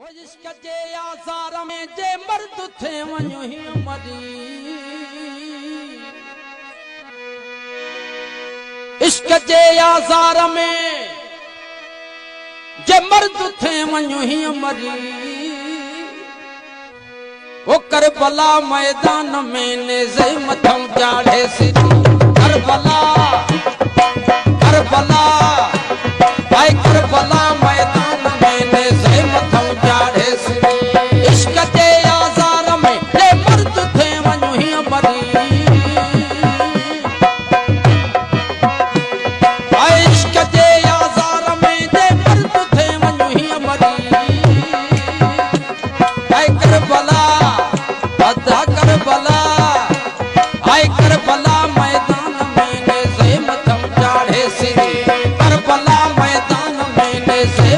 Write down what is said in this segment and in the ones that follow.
इश्क जे आज़ार में जे मर्द थे वञो ही मरी। इश्क जे आज़ार में जे मर्द थे वञो ही मरी। वो करबला मैदान में नेज़े मथम चाढ़े सिरी। करबला करबला भाई करबला मैदान में नेज़े मथम चाढ़े सिरी। इश्क जे आज़ार में जे मर्द थे वञो ही मरी। इश्क जे आज़ार में जे मर्द थे वञो ही मरी। भाई करबला अदा करबला आए करबला मैदान में नेज़े मथम चाढ़े सिरी। करबला मैदान में नेज़े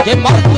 के मर्द